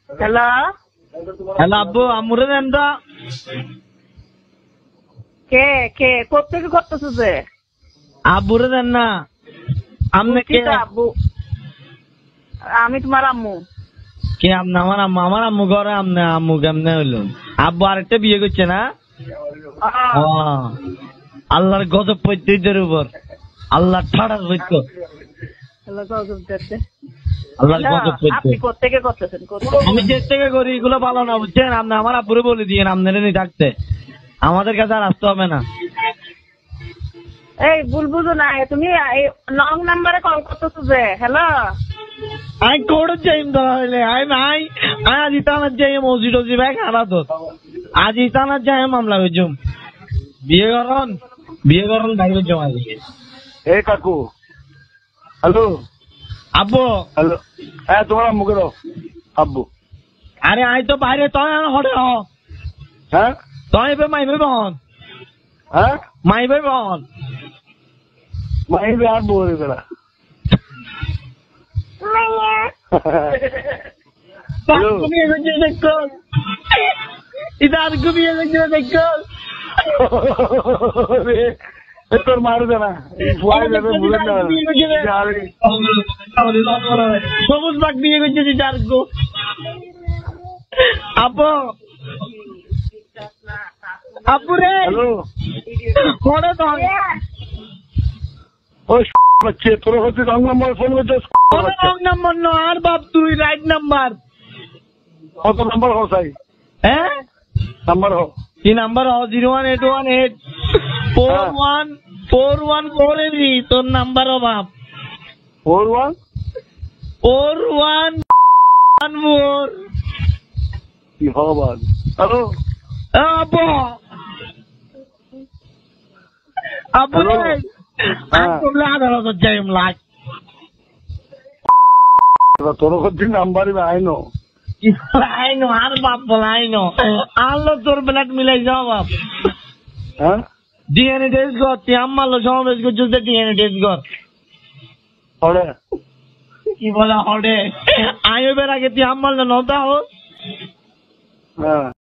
Hello hello আব্বু আমুরে দেন তো। কে কে কোথেকে করতেছো যে? আব্বুরে দেন না। আপনি কে? আব্বু আমি তোমার আম্মু। কে আপনি? আমার আম্মু ঘরে, আপনি আম্মু কেমনে হইলো? আব্বু আরেকটা বিয়ে করছে না? আল্লাহর গজব পড়ছে এদের উপর, আল্লাহ ঠাড়ার হইতো, আল্লাহর গজব পড়ছে। আপনি কোথেকে করতেছেন? আমি যে থেকে করি এগুলো ভালো না, বুঝছেন? আপনি আমার আব্বুরে বলে দিয়েন আপনারা নিয়ে থাকতে, আমাদের কাছে আর আসতে হবে না। এই ভুল বুঝো না, তুমি লং নাম্বারে কল করতেছো যে? হ্যালো আমি কোড় যাইম ধরা হইলে আমি আজ ইতানার যাই মসজিদ ভাই খারাপ তো আজ ইতানার যাই মামলা হইছুম বিয়ে করন ভাই হইছুম আজ। এই কাকু, হ্যালো আব্বু। হ্যালো, হ্যাঁ তোমার মুখে দাও আব্বু। আরে আই তো বাইরে তয় হরে হ। হ্যাঁ তয় এবার মাইবে বহন, হ্যাঁ মাইবে বহন মাইবে আর বলে বেড়া। বিয়ে করছে দেখো, ইদার বিয়ে করছে দেখো। তোর মারবে না, সবুজ বাগ বিয়ে করছে চারগো। আপু আপু রে করে তো হচ্ছে তোর হচ্ছে রং নাম্বার ফোন করছিস। রং নাম্বার ন আর বাপ, তুই রাইট নাম্বার। কত নাম্বার হো সাই? হ্যাঁ নাম্বার হো কি নাম্বার হ? 01818414148 তোর নাম্বার হ বাপ। 414114 কি হবান? হ্যালো আপু আপু রে তোমরা আদালত যাই লাগ তোর হচ্ছে নাম্বারই আইনো আইনো আর বাপ বলে আইনো আনলো তোর ব্লাড মিলাই যাও বাপ। হ্যাঁ ডিএনএ টেস্ট কর, তুই আম্মালো সমাবেশ করছিস, ডিএনএ টেস্ট কর। হরে কি বলা হরে আইবের আগে তুই আম্মাল নতা হোস। হ্যাঁ